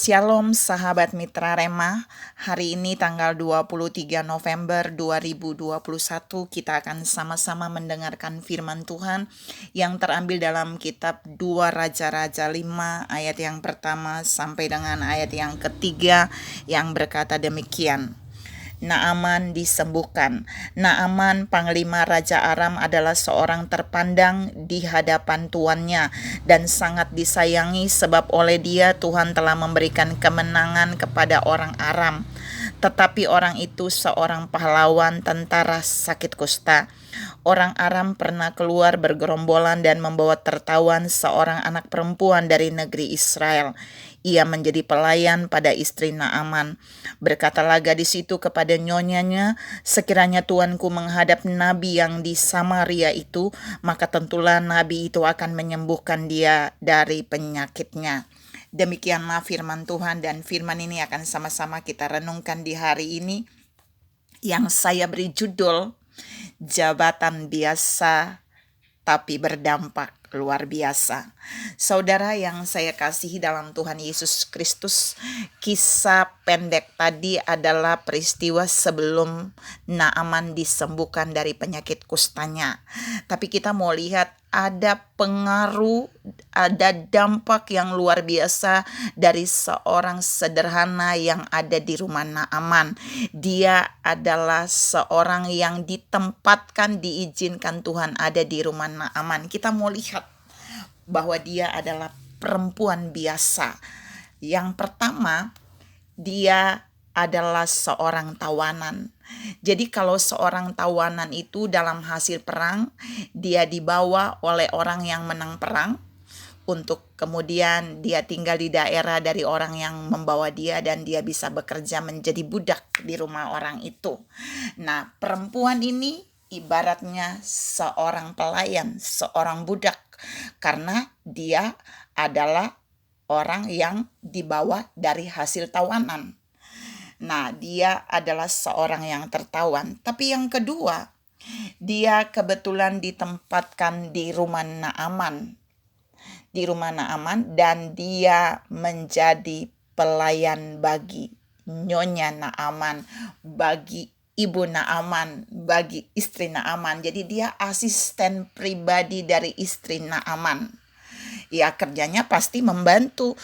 Shalom sahabat Mitra Rema, hari ini tanggal 23 November 2021 kita akan sama-sama mendengarkan firman Tuhan yang terambil dalam kitab 2 Raja-Raja 5 ayat yang pertama sampai dengan ayat yang ketiga yang berkata demikian. Naaman disembuhkan. Naaman, panglima Raja Aram, adalah seorang terpandang di hadapan tuannya dan sangat disayangi sebab oleh dia Tuhan telah memberikan kemenangan kepada orang Aram. Tetapi orang itu seorang pahlawan tentara sakit kusta. Orang Aram pernah keluar bergerombolan dan membawa tertawan seorang anak perempuan dari negeri Israel. Ia menjadi pelayan pada istri Naaman. Berkatalah gadis itu kepada nyonyanya, sekiranya tuanku menghadap nabi yang di Samaria itu, maka tentulah nabi itu akan menyembuhkan dia dari penyakitnya. Demikianlah firman Tuhan, dan firman ini akan sama-sama kita renungkan di hari ini yang saya beri judul Jabatan Biasa Tapi Berdampak Luar Biasa. Saudara yang saya kasihi dalam Tuhan Yesus Kristus, kisah pendek tadi adalah peristiwa sebelum Naaman disembuhkan dari penyakit kustanya. Tapi kita mau lihat ada pengaruh, ada dampak yang luar biasa dari seorang sederhana yang ada di rumah Naaman. Dia adalah seorang yang ditempatkan, diizinkan Tuhan ada di rumah Naaman. Kita mau lihat bahwa dia adalah perempuan biasa. Yang pertama, dia adalah seorang tawanan. Jadi kalau seorang tawanan itu dalam hasil perang, dia dibawa oleh orang yang menang perang untuk kemudian dia tinggal di daerah dari orang yang membawa dia dan dia bisa bekerja menjadi budak di rumah orang itu. Nah, perempuan ini ibaratnya seorang pelayan, seorang budak, karena dia adalah orang yang dibawa dari hasil tawanan. Nah, dia adalah seorang yang tertawan. Tapi yang kedua, dia kebetulan ditempatkan di rumah Naaman. Di rumah Naaman, dan dia menjadi pelayan bagi nyonya Naaman, bagi ibu Naaman, bagi istri Naaman. Jadi dia asisten pribadi dari istri Naaman. Ya, kerjanya pasti membantu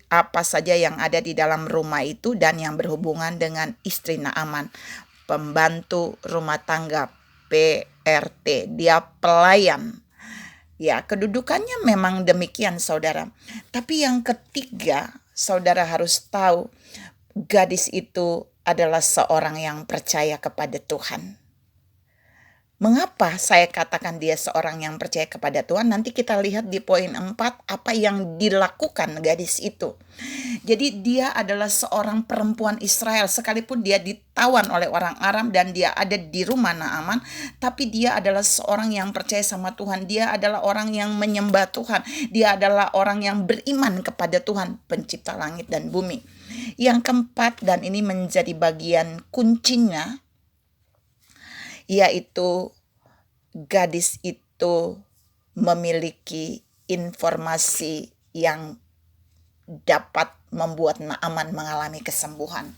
apa saja yang ada di dalam rumah itu dan yang berhubungan dengan istri Naaman. Pembantu rumah tangga, PRT, dia pelayan. Ya, kedudukannya memang demikian, saudara. Tapi yang ketiga, saudara harus tahu, gadis itu adalah seorang yang percaya kepada Tuhan. Mengapa saya katakan dia seorang yang percaya kepada Tuhan? Nanti kita lihat di poin 4 apa yang dilakukan gadis itu. Jadi dia adalah seorang perempuan Israel, sekalipun dia ditawan oleh orang Aram dan dia ada di rumah Naaman, tapi dia adalah seorang yang percaya sama Tuhan. Dia adalah orang yang menyembah Tuhan. Dia adalah orang yang beriman kepada Tuhan, pencipta langit dan bumi. Yang keempat, dan ini menjadi bagian kuncinya, yaitu gadis itu memiliki informasi yang dapat membuat Naaman mengalami kesembuhan.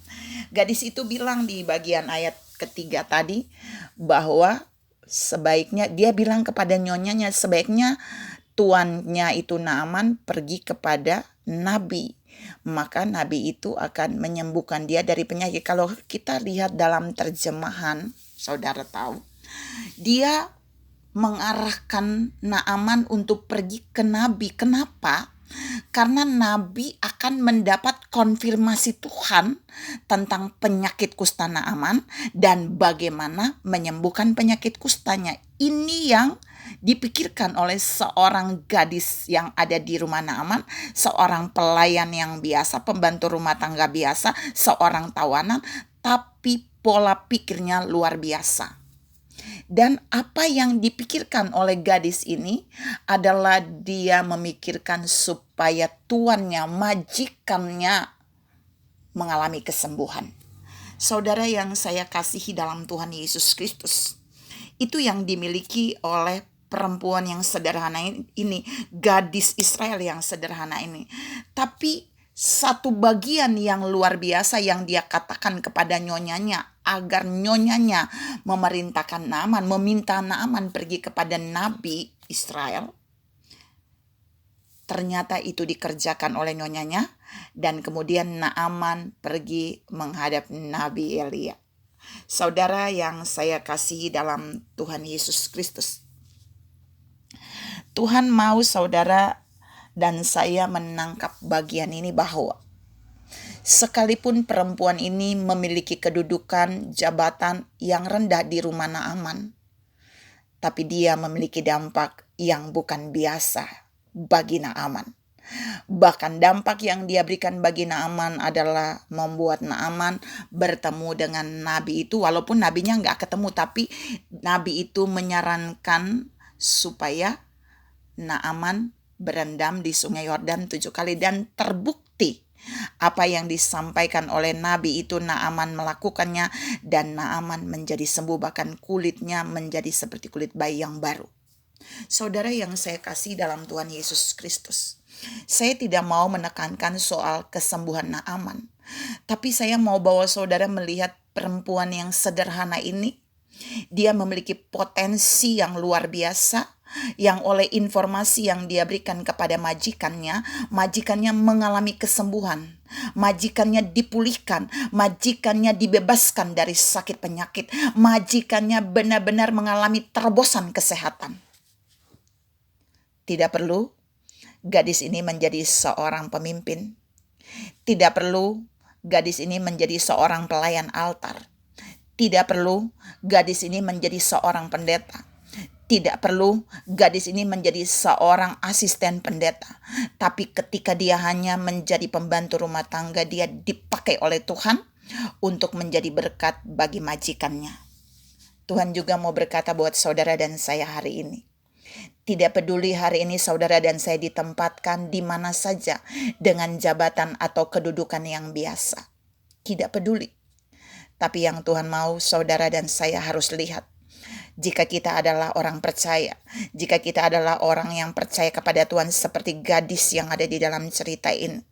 Gadis itu bilang di bagian ayat ketiga tadi bahwa sebaiknya, dia bilang kepada nyonyanya, sebaiknya tuannya itu Naaman pergi kepada nabi, maka nabi itu akan menyembuhkan dia dari penyakit. Kalau kita lihat dalam terjemahan, saudara tahu, dia mengarahkan Naaman untuk pergi ke nabi. Kenapa? Karena nabi akan mendapat konfirmasi Tuhan tentang penyakit kusta Naaman dan bagaimana menyembuhkan penyakit kustanya. Ini yang dipikirkan oleh seorang gadis yang ada di rumah Naaman, seorang pelayan yang biasa, pembantu rumah tangga biasa, seorang tawanan, tapi pola pikirnya luar biasa. Dan apa yang dipikirkan oleh gadis ini adalah dia memikirkan supaya tuannya, majikannya mengalami kesembuhan. Saudara yang saya kasihi dalam Tuhan Yesus Kristus, itu yang dimiliki oleh perempuan yang sederhana ini, gadis Israel yang sederhana ini. Tapi satu bagian yang luar biasa yang dia katakan kepada nyonyanya, agar nyonyanya memerintahkan Naaman, meminta Naaman pergi kepada Nabi Israel. Ternyata itu dikerjakan oleh nyonyanya, dan kemudian Naaman pergi menghadap Nabi Elia. Saudara yang saya kasihi dalam Tuhan Yesus Kristus, Tuhan mau saudara dan saya menangkap bagian ini, bahwa sekalipun perempuan ini memiliki kedudukan jabatan yang rendah di rumah Naaman, tapi dia memiliki dampak yang bukan biasa bagi Naaman. Bahkan dampak yang dia berikan bagi Naaman adalah membuat Naaman bertemu dengan nabi itu, walaupun nabinya nggak ketemu, tapi nabi itu menyarankan supaya Naaman berendam di sungai Yordan 7 kali, dan terbukti apa yang disampaikan oleh nabi itu Naaman melakukannya, dan Naaman menjadi sembuh, bahkan kulitnya menjadi seperti kulit bayi yang baru. Saudara yang saya kasih dalam Tuhan Yesus Kristus, saya tidak mau menekankan soal kesembuhan Naaman, tapi saya mau bawa saudara melihat perempuan yang sederhana ini. Dia memiliki potensi yang luar biasa, yang oleh informasi yang dia berikan kepada majikannya mengalami kesembuhan, majikannya dipulihkan, majikannya dibebaskan dari sakit penyakit, majikannya benar-benar mengalami terobosan kesehatan. Tidak perlu gadis ini menjadi seorang pemimpin, tidak perlu gadis ini menjadi seorang pelayan altar, tidak perlu gadis ini menjadi seorang pendeta, tidak perlu gadis ini menjadi seorang asisten pendeta. Tapi ketika dia hanya menjadi pembantu rumah tangga, dia dipakai oleh Tuhan untuk menjadi berkat bagi majikannya. Tuhan juga mau berkata buat saudara dan saya hari ini. Tidak peduli hari ini saudara dan saya ditempatkan di mana saja dengan jabatan atau kedudukan yang biasa. Tidak peduli. Tapi yang Tuhan mau saudara dan saya harus lihat. Jika kita adalah orang percaya, jika kita adalah orang yang percaya kepada Tuhan seperti gadis yang ada di dalam cerita ini,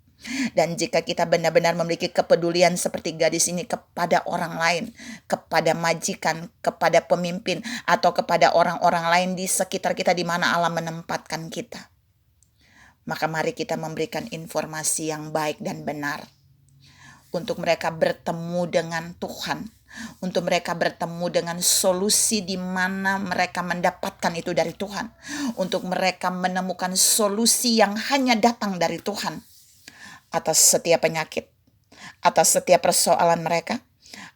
dan jika kita benar-benar memiliki kepedulian seperti gadis ini kepada orang lain, kepada majikan, kepada pemimpin, atau kepada orang-orang lain di sekitar kita di mana Allah menempatkan kita, maka mari kita memberikan informasi yang baik dan benar untuk mereka bertemu dengan Tuhan, untuk mereka bertemu dengan solusi di mana mereka mendapatkan itu dari Tuhan, untuk mereka menemukan solusi yang hanya datang dari Tuhan atas setiap penyakit, atas setiap persoalan mereka,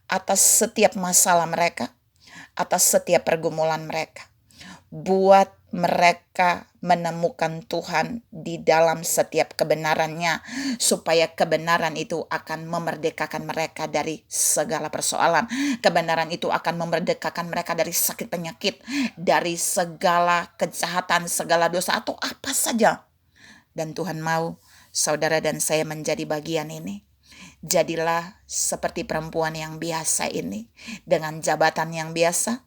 atas setiap masalah mereka, atas setiap pergumulan mereka. Buat mereka menemukan Tuhan di dalam setiap kebenarannya, supaya kebenaran itu akan memerdekakan mereka dari segala persoalan. Kebenaran itu akan memerdekakan mereka dari sakit penyakit, dari segala kejahatan, segala dosa, atau apa saja. Dan Tuhan mau saudara dan saya menjadi bagian ini. Jadilah seperti perempuan yang biasa ini, dengan jabatan yang biasa,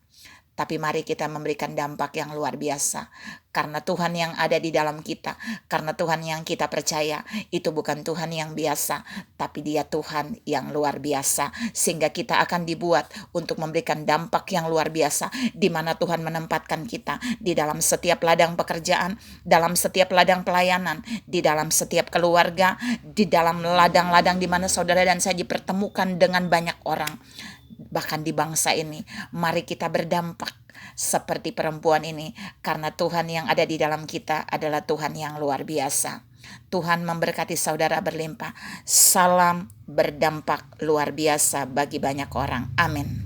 tapi mari kita memberikan dampak yang luar biasa. Karena Tuhan yang ada di dalam kita, karena Tuhan yang kita percaya, itu bukan Tuhan yang biasa, tapi Dia Tuhan yang luar biasa. Sehingga kita akan dibuat untuk memberikan dampak yang luar biasa, di mana Tuhan menempatkan kita di dalam setiap ladang pekerjaan, dalam setiap ladang pelayanan, di dalam setiap keluarga, di dalam ladang-ladang di mana saudara dan saya dipertemukan dengan banyak orang. Bahkan di bangsa ini, mari kita berdampak seperti perempuan ini, karena Tuhan yang ada di dalam kita adalah Tuhan yang luar biasa. Tuhan memberkati saudara berlimpah. Salam berdampak luar biasa bagi banyak orang. Amin.